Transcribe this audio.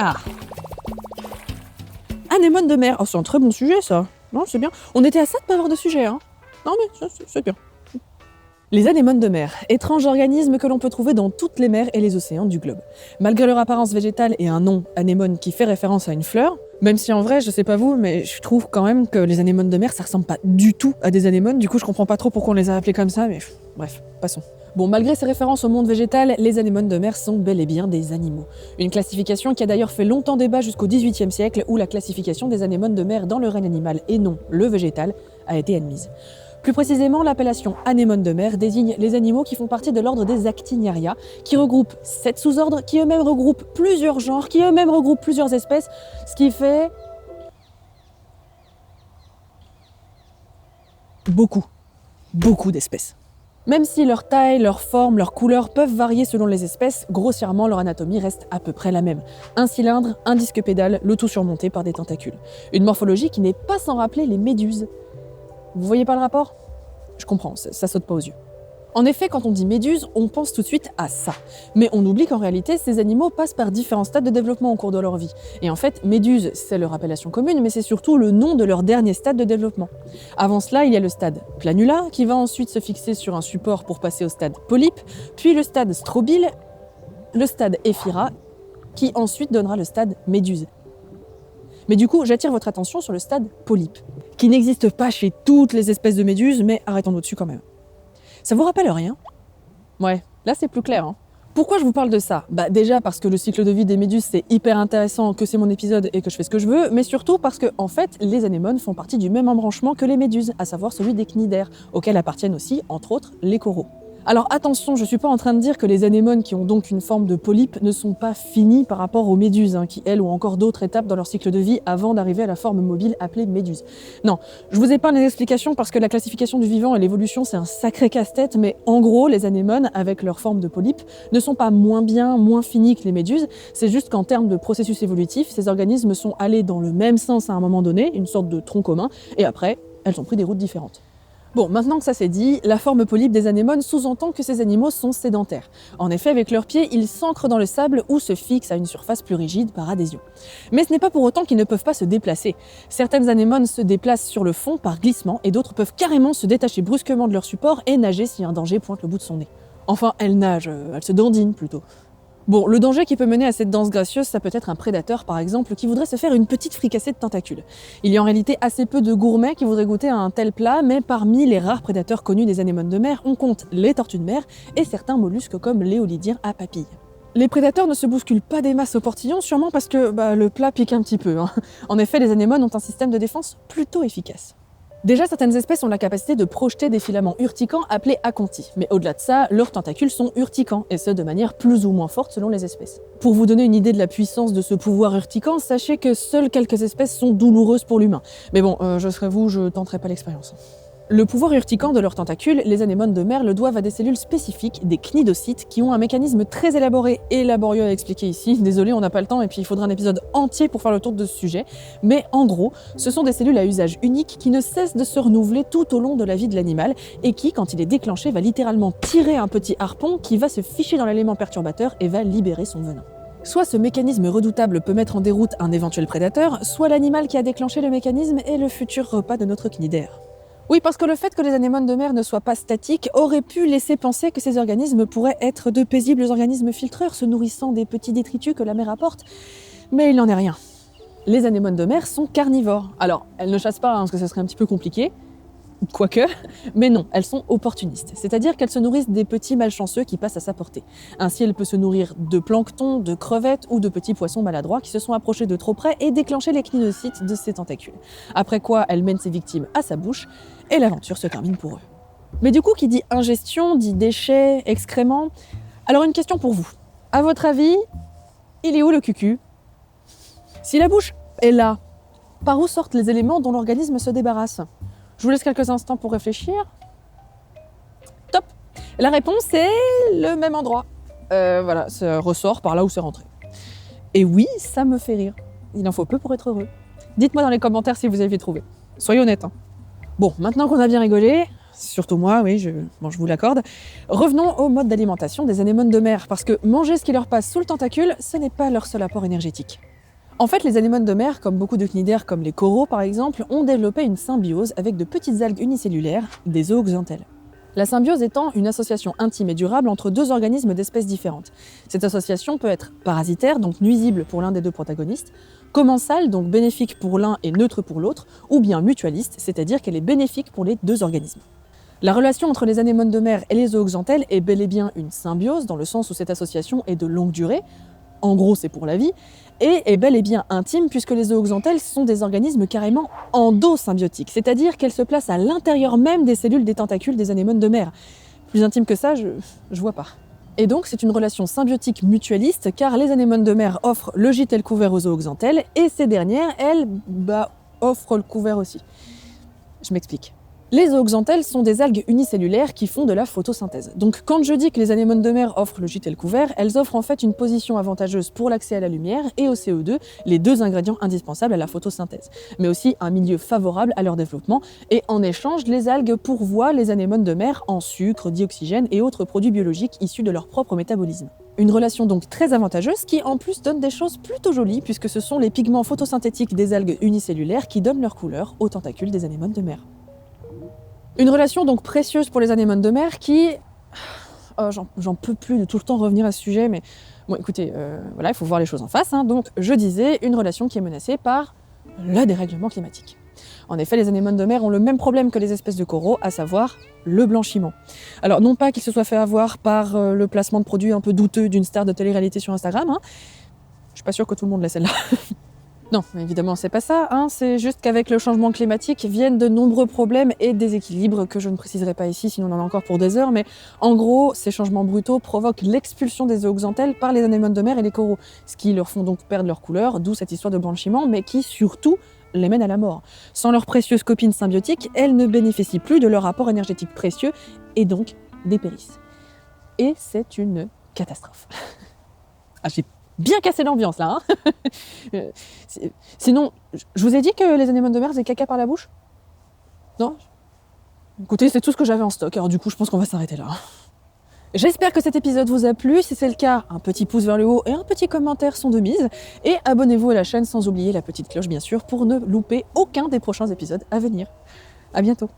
Ah. Anémone de mer. Oh, c'est un très bon sujet, ça. Non, c'est bien. On était à ça de pas avoir de sujet, hein. Non, mais c'est bien. Les anémones de mer, étranges organismes que l'on peut trouver dans toutes les mers et les océans du globe. Malgré leur apparence végétale et un nom, anémone, qui fait référence à une fleur, même si en vrai, je sais pas vous, mais je trouve quand même que les anémones de mer, ça ressemble pas du tout à des anémones, du coup je comprends pas trop pourquoi on les a appelées comme ça, mais bref, passons. Bon, malgré ces références au monde végétal, les anémones de mer sont bel et bien des animaux. Une classification qui a d'ailleurs fait longtemps débat jusqu'au XVIIIe siècle, où la classification des anémones de mer dans le règne animal et non le végétal a été admise. Plus précisément, l'appellation anémone de mer désigne les animaux qui font partie de l'ordre des Actiniaria, qui regroupent 7 sous-ordres, qui eux-mêmes regroupent plusieurs genres, qui eux-mêmes regroupent plusieurs espèces, ce qui fait... beaucoup d'espèces. Même si leur taille, leur forme, leur couleur peuvent varier selon les espèces, grossièrement leur anatomie reste à peu près la même. Un cylindre, un disque pédale, le tout surmonté par des tentacules. Une morphologie qui n'est pas sans rappeler les méduses. Vous voyez pas le rapport ? Je comprends, ça saute pas aux yeux. En effet, quand on dit méduse, on pense tout de suite à ça. Mais on oublie qu'en réalité, ces animaux passent par différents stades de développement au cours de leur vie. Et en fait, méduse, c'est leur appellation commune, mais c'est surtout le nom de leur dernier stade de développement. Avant cela, il y a le stade planula, qui va ensuite se fixer sur un support pour passer au stade polype, puis le stade strobile, le stade éphyra, qui ensuite donnera le stade méduse. Mais du coup, j'attire votre attention sur le stade polype, qui n'existe pas chez toutes les espèces de méduses, mais arrêtons-nous dessus quand même. Ça vous rappelle rien ? Ouais, là c'est plus clair. Pourquoi je vous parle de ça ? Déjà parce que le cycle de vie des méduses c'est hyper intéressant, que c'est mon épisode et que je fais ce que je veux, mais surtout parce que, en fait, les anémones font partie du même embranchement que les méduses, à savoir celui des cnidaires, auxquels appartiennent aussi, entre autres, les coraux. Alors attention, je suis pas en train de dire que les anémones qui ont donc une forme de polype ne sont pas finies par rapport aux méduses, qui elles ont encore d'autres étapes dans leur cycle de vie avant d'arriver à la forme mobile appelée méduse. Non, je vous épargne les explications parce que la classification du vivant et l'évolution c'est un sacré casse-tête, mais en gros les anémones, avec leur forme de polype, ne sont pas moins bien, moins finies que les méduses, c'est juste qu'en termes de processus évolutif, ces organismes sont allés dans le même sens à un moment donné, une sorte de tronc commun, et après, elles ont pris des routes différentes. Bon, maintenant que ça c'est dit, la forme polype des anémones sous-entend que ces animaux sont sédentaires. En effet, avec leurs pieds, ils s'ancrent dans le sable ou se fixent à une surface plus rigide par adhésion. Mais ce n'est pas pour autant qu'ils ne peuvent pas se déplacer. Certaines anémones se déplacent sur le fond par glissement et d'autres peuvent carrément se détacher brusquement de leur support et nager si un danger pointe le bout de son nez. Enfin, elles nagent, elles se dandinent plutôt. Bon, le danger qui peut mener à cette danse gracieuse, ça peut être un prédateur par exemple qui voudrait se faire une petite fricassée de tentacules. Il y a en réalité assez peu de gourmets qui voudraient goûter à un tel plat, mais parmi les rares prédateurs connus des anémones de mer, on compte les tortues de mer et certains mollusques comme l'éolidière à papilles. Les prédateurs ne se bousculent pas des masses au portillon, sûrement parce que le plat pique un petit peu. En effet, les anémones ont un système de défense plutôt efficace. Déjà, certaines espèces ont la capacité de projeter des filaments urticants appelés acontis. Mais au-delà de ça, leurs tentacules sont urticants, et ce de manière plus ou moins forte selon les espèces. Pour vous donner une idée de la puissance de ce pouvoir urticant, sachez que seules quelques espèces sont douloureuses pour l'humain. Mais bon, je serais vous, je tenterai pas l'expérience. Le pouvoir urticant de leurs tentacules, les anémones de mer le doivent à des cellules spécifiques, des cnidocytes, qui ont un mécanisme très élaboré et laborieux à expliquer ici. Désolé, on n'a pas le temps et puis il faudra un épisode entier pour faire le tour de ce sujet. Mais en gros, ce sont des cellules à usage unique qui ne cessent de se renouveler tout au long de la vie de l'animal et qui, quand il est déclenché, va littéralement tirer un petit harpon qui va se ficher dans l'élément perturbateur et va libérer son venin. Soit ce mécanisme redoutable peut mettre en déroute un éventuel prédateur, soit l'animal qui a déclenché le mécanisme est le futur repas de notre cnidaire. Oui, parce que le fait que les anémones de mer ne soient pas statiques aurait pu laisser penser que ces organismes pourraient être de paisibles organismes filtreurs se nourrissant des petits détritus que la mer apporte, mais il n'en est rien. Les anémones de mer sont carnivores. Alors, elles ne chassent pas, parce que ce serait un petit peu compliqué, quoique, mais non, elles sont opportunistes, c'est-à-dire qu'elles se nourrissent des petits malchanceux qui passent à sa portée. Ainsi, elle peut se nourrir de plancton, de crevettes ou de petits poissons maladroits qui se sont approchés de trop près et déclenché les cnidocytes de ses tentacules. Après quoi, elle mène ses victimes à sa bouche et l'aventure se termine pour eux. Mais du coup, qui dit ingestion, dit déchets, excréments. Alors une question pour vous. À votre avis, il est où le cucu ? Si la bouche est là, par où sortent les éléments dont l'organisme se débarrasse ? Je vous laisse quelques instants pour réfléchir. Top ! La réponse est le même endroit. Voilà, ça ressort par là où c'est rentré. Et oui, ça me fait rire. Il en faut peu pour être heureux. Dites-moi dans les commentaires si vous avez trouvé. Soyez honnêtes. Bon, maintenant qu'on a bien rigolé, surtout moi, oui, je vous l'accorde. Revenons au mode d'alimentation des anémones de mer, parce que manger ce qui leur passe sous le tentacule, ce n'est pas leur seul apport énergétique. En fait, les anémones de mer, comme beaucoup de cnidaires comme les coraux par exemple, ont développé une symbiose avec de petites algues unicellulaires, des zooxanthelles. La symbiose étant une association intime et durable entre deux organismes d'espèces différentes. Cette association peut être parasitaire, donc nuisible pour l'un des deux protagonistes, commensale, donc bénéfique pour l'un et neutre pour l'autre, ou bien mutualiste, c'est-à-dire qu'elle est bénéfique pour les deux organismes. La relation entre les anémones de mer et les zooxanthelles est bel et bien une symbiose, dans le sens où cette association est de longue durée, en gros c'est pour la vie, et est bel et bien intime puisque les zooxanthelles sont des organismes carrément endosymbiotiques, c'est-à-dire qu'elles se placent à l'intérieur même des cellules des tentacules des anémones de mer. Plus intime que ça, je vois pas. Et donc c'est une relation symbiotique mutualiste car les anémones de mer offrent le gîte et le couvert aux zooxanthelles et ces dernières, elles, offrent le couvert aussi. Je m'explique. Les zooxanthelles sont des algues unicellulaires qui font de la photosynthèse. Donc quand je dis que les anémones de mer offrent le gîte et le couvert, elles offrent en fait une position avantageuse pour l'accès à la lumière et au CO2, les deux ingrédients indispensables à la photosynthèse, mais aussi un milieu favorable à leur développement, et en échange, les algues pourvoient les anémones de mer en sucre, dioxygène et autres produits biologiques issus de leur propre métabolisme. Une relation donc très avantageuse qui en plus donne des choses plutôt jolies puisque ce sont les pigments photosynthétiques des algues unicellulaires qui donnent leur couleur aux tentacules des anémones de mer. Une relation donc précieuse pour les anémones de mer qui... j'en peux plus de tout le temps revenir à ce sujet, mais bon écoutez, voilà, il faut voir les choses en face. Donc je disais, une relation qui est menacée par le dérèglement climatique. En effet, les anémones de mer ont le même problème que les espèces de coraux, à savoir le blanchiment. Alors non pas qu'ils se soient fait avoir par le placement de produits un peu douteux d'une star de télé-réalité sur Instagram, je suis pas sûre que tout le monde l'a celle-là. Non, évidemment, c'est pas ça, c'est juste qu'avec le changement climatique viennent de nombreux problèmes et déséquilibres que je ne préciserai pas ici, sinon on en a encore pour des heures, mais en gros, ces changements brutaux provoquent l'expulsion des zooxanthelles par les anémones de mer et les coraux, ce qui leur font donc perdre leur couleur, d'où cette histoire de blanchiment, mais qui surtout les mène à la mort. Sans leurs précieuses copines symbiotiques, elles ne bénéficient plus de leur apport énergétique précieux et donc dépérissent. Et c'est une catastrophe. J'ai bien cassé l'ambiance là. Sinon, je vous ai dit que les anémones de mer faisaient caca par la bouche ? Non ? Écoutez, c'est tout ce que j'avais en stock, alors du coup je pense qu'on va s'arrêter là. J'espère que cet épisode vous a plu, si c'est le cas, un petit pouce vers le haut et un petit commentaire sont de mise, et abonnez-vous à la chaîne sans oublier la petite cloche bien sûr pour ne louper aucun des prochains épisodes à venir. À bientôt.